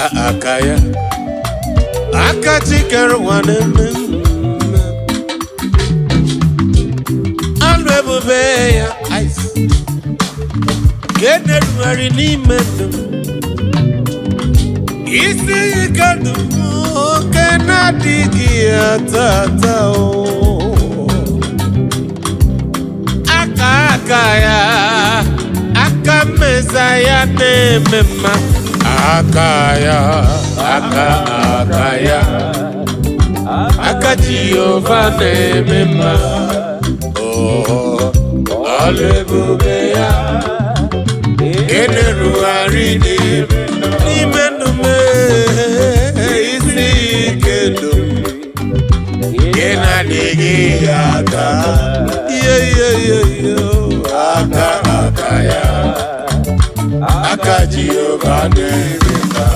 akaya akachikere waneme alwebube ya ice keneruari n'ime ndụ isi ikadu kenadịghị ya tata aka ya aka meza ya na-eme mma aka ya aka Jehova na-eme mma ọlụebube ya enerugharị n'ime ndụ m isi ike ndụ nke na-adịghị ya aka aka ya aka Jehova na-eme mma.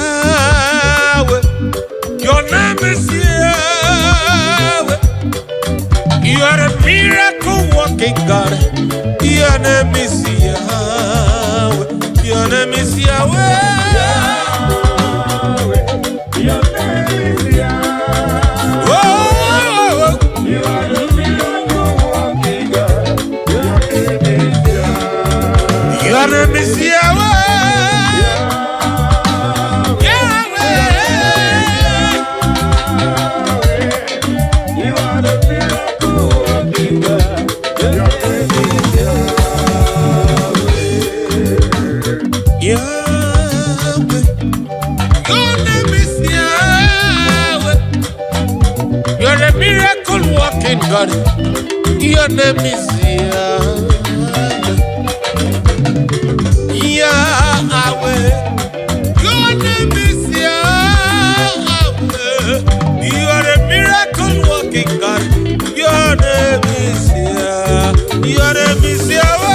Yahweh, your name is Yahweh. You are a miracle working God. Your name is Yahweh. Your name is Yahweh. Your name is Yahweh. Oh, you are a miracle working God. Your name is Yahweh. You're a miracle walking God. Your name is Yahweh. Your name is Yahweh. You are a miracle walking God. Your name is Yahweh. Your name is Yahweh.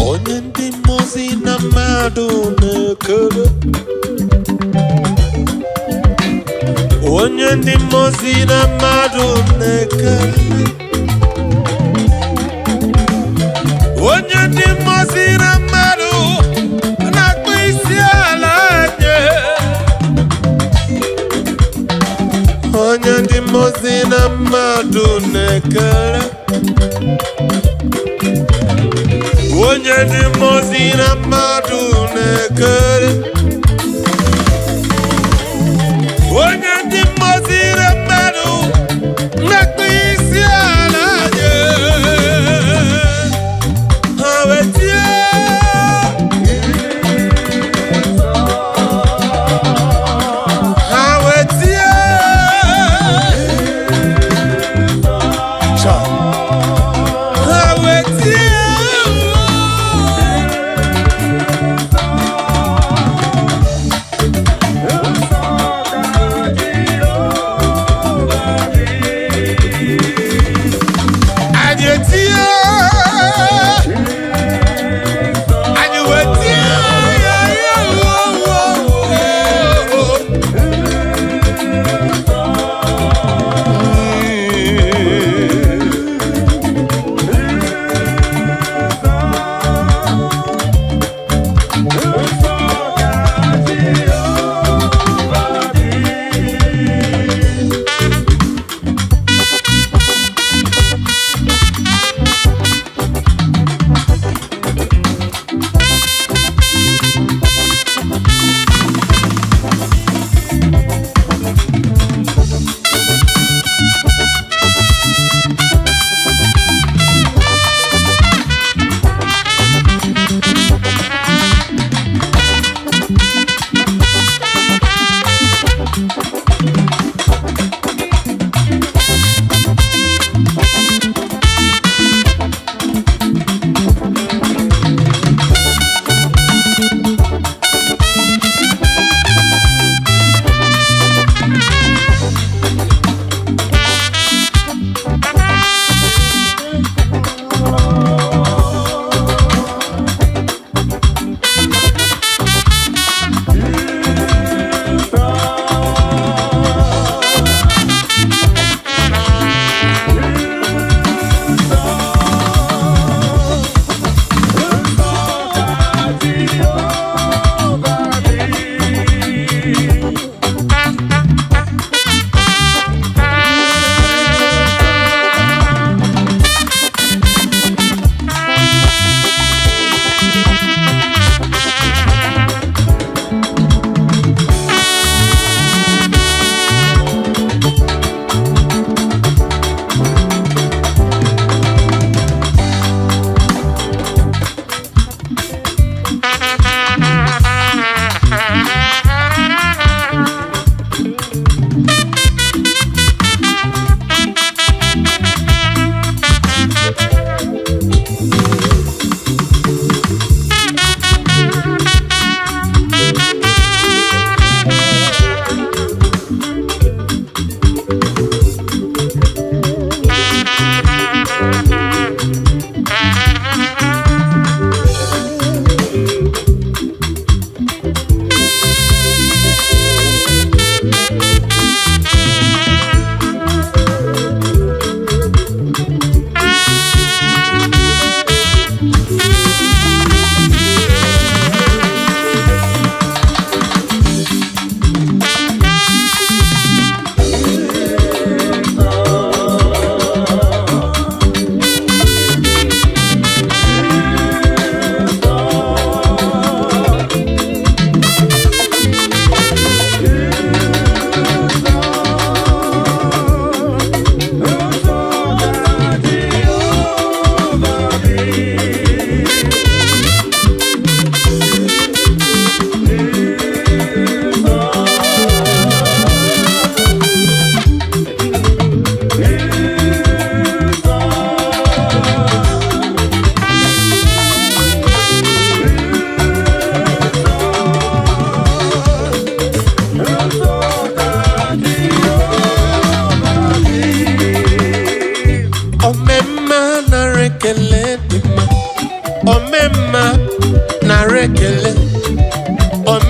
Onye ndị mmozi na mmadụ na-ekele onye ndị mmozi na mmadụ na-akpụ isi ala nye onye ndị mmozi na mmadụ na-ekele onye ndị mmozi na mmadụ na-ekele onye ndị mmozi na mmadụ na-akpụ isi ala nye ha wetie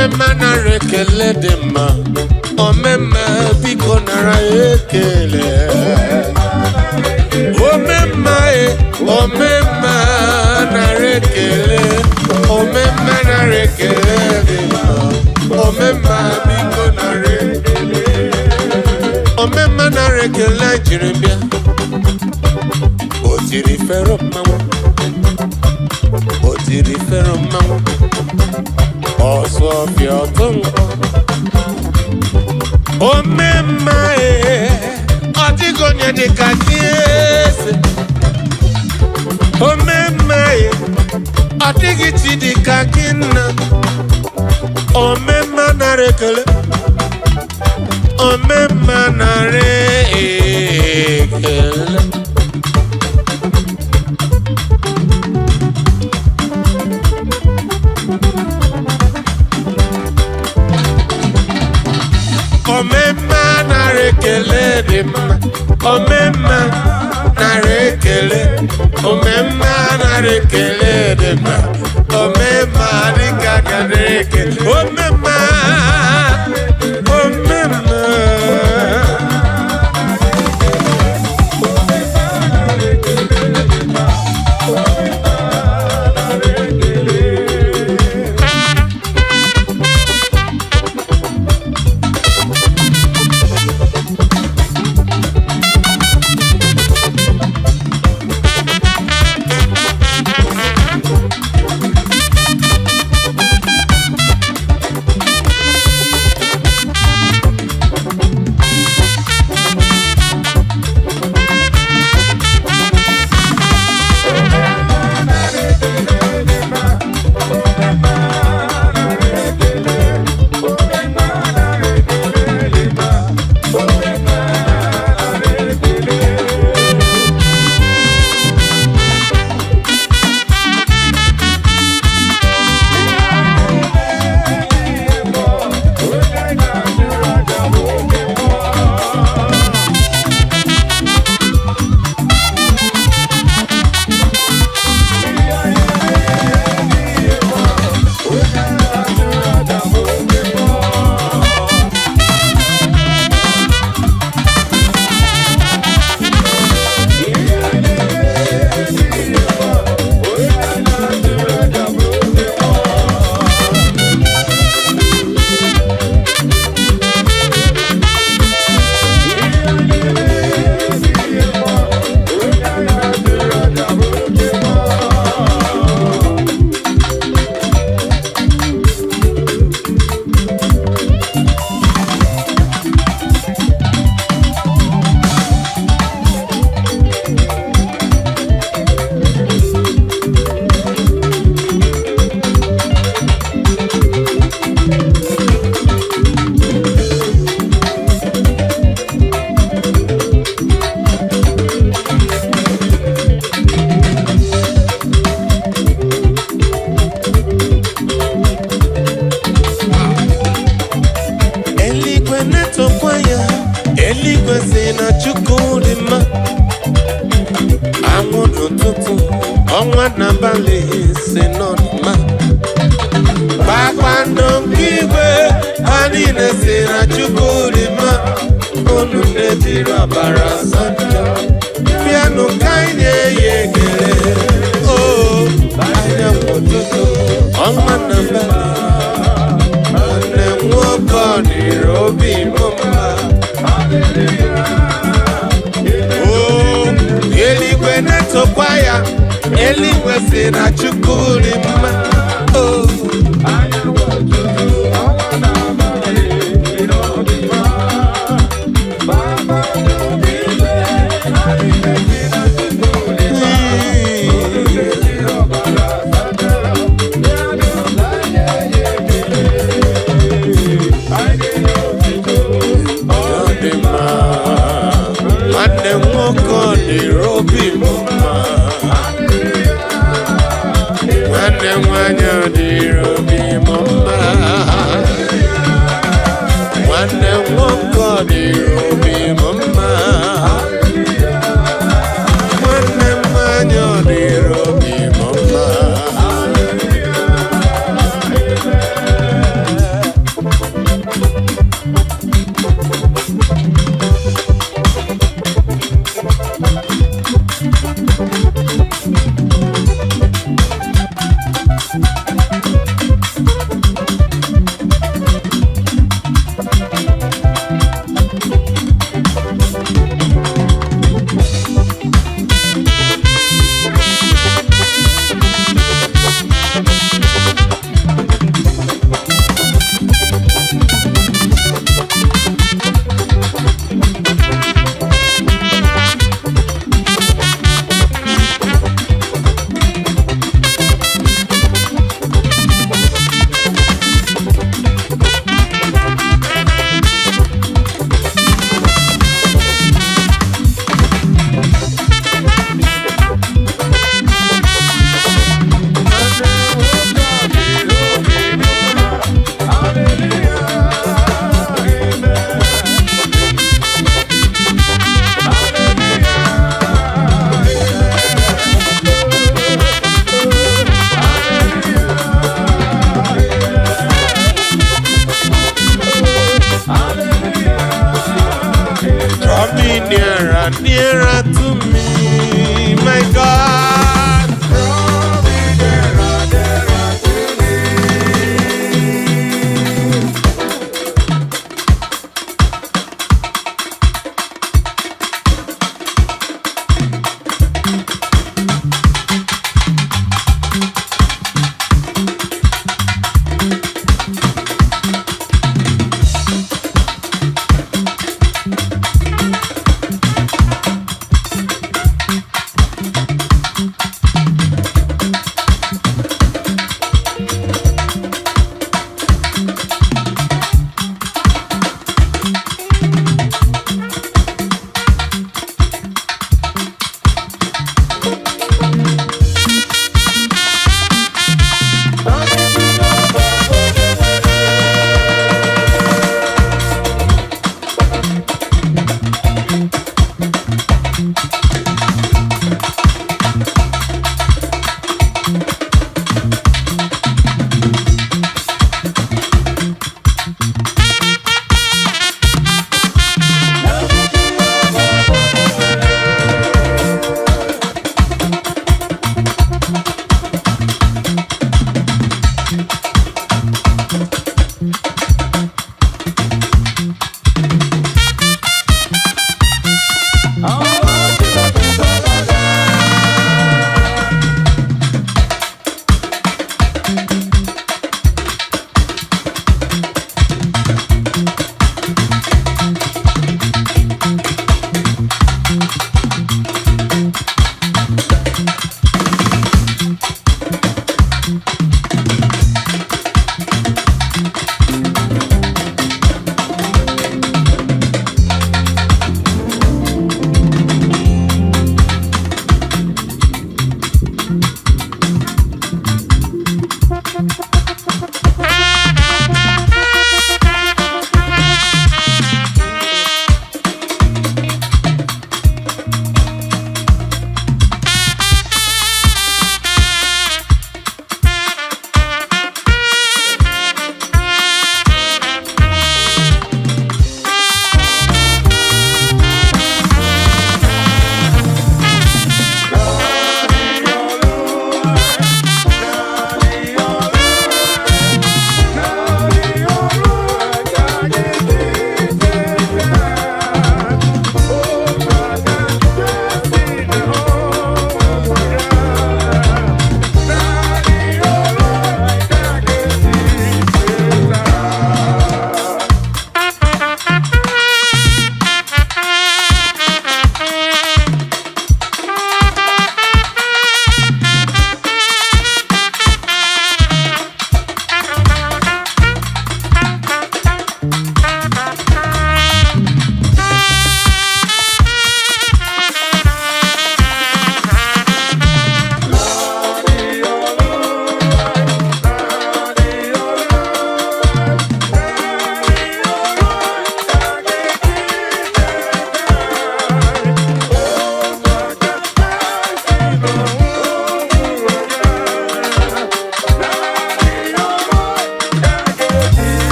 Omema nara ekele dị mma. Omema biko nara ekele. Omema omema nara ekele. Omema nara ekele dị mma. Omema biko nara ekele. Omema nara ekele jiri bịa. O jiri fero mmanwụ. O jiri fero mmanwụ. Ọsụ ọfịa ọtụ nkọ. Omema ọ dịghị onye dị ka gị eze. Omema ọ dịghị chi dị ka gị nna. Omema nara ekele. Omema nara ekele. Omema nara ekele dị mma. Omema nara ekele. Omema nara ekele dị mma. Omema dịka gara ekele. Omema omema. Ọnwa n'abalị si n'ọdụma. Kpakpando nke igwe ha niile si na Chukwu dị mma. Unu na-ejiri ọbara asatọ bịanụ ka anyị na-eyi ekele. O anyanwụ ụtụtụ ọnwa n'abalị. Nwanne m nwoke ọ dịrị obi m mma. O eluigwe na-etokwa ya. Eluigwe si na Chukwu dị mma. Nwanne m nwoke ọ dịrị obi m mma. Nwanne m nwanyị nearer to me, my God. Draw me nearer, nearer to me.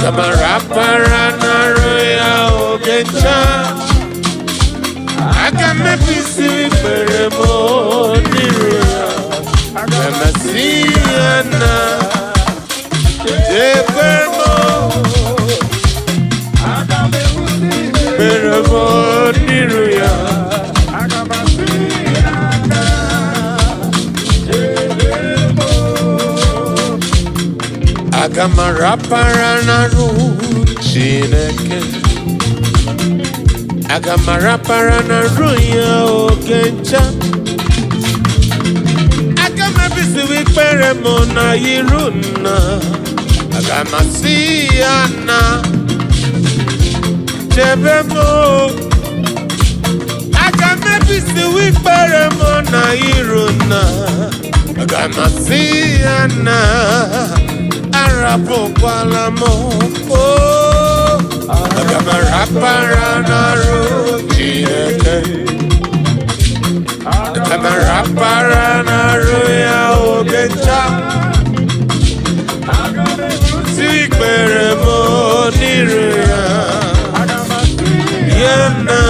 Agamarapara na roya ogencha. Agamepisi peremo niruya. Agamasiana. Peremo. Peremo niruya. Agamarapara na ru Chineke. Agamarapara na ru ya ogencha. Agamabisi wikpere mo na yiruna. Agamasiana chebemo. Agamabisi wikpere mo na yiruna. Agamasiana Arapo Palamo, oh, Agamarapara Naru, Chineke. Agamarapara Naru, Yaogecha. Sikperemo Niruya, Yana.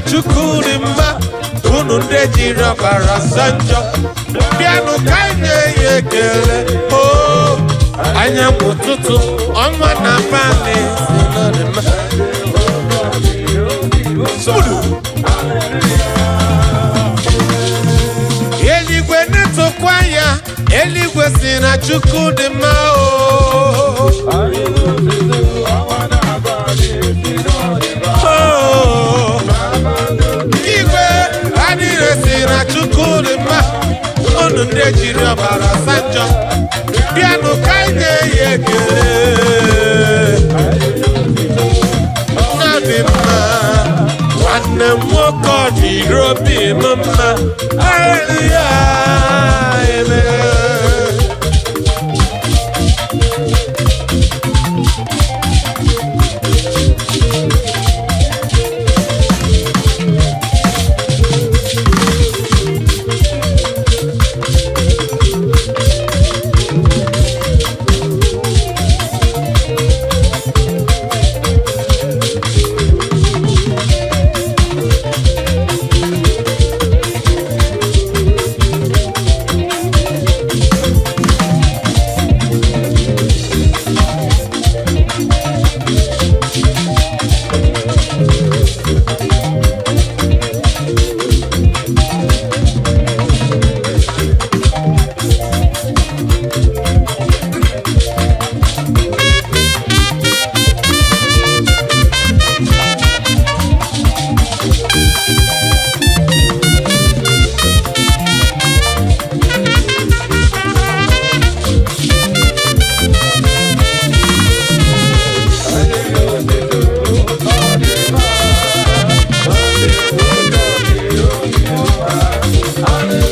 Chukurima, Ununde Jira Barasanjo, Piano Kanye Yekele, oh, Anya Mututu, Omana Mane, Sulu. Eligwe Neto Kwaya, Eligwe Sina Chukurima, oh. Sina chukurima, Onunde Jira Barasanjo, Piano Kanye Yekele, Nabima, Wane Moko Jirobi Mama, Hallelujah, Amen.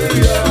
hallelujah.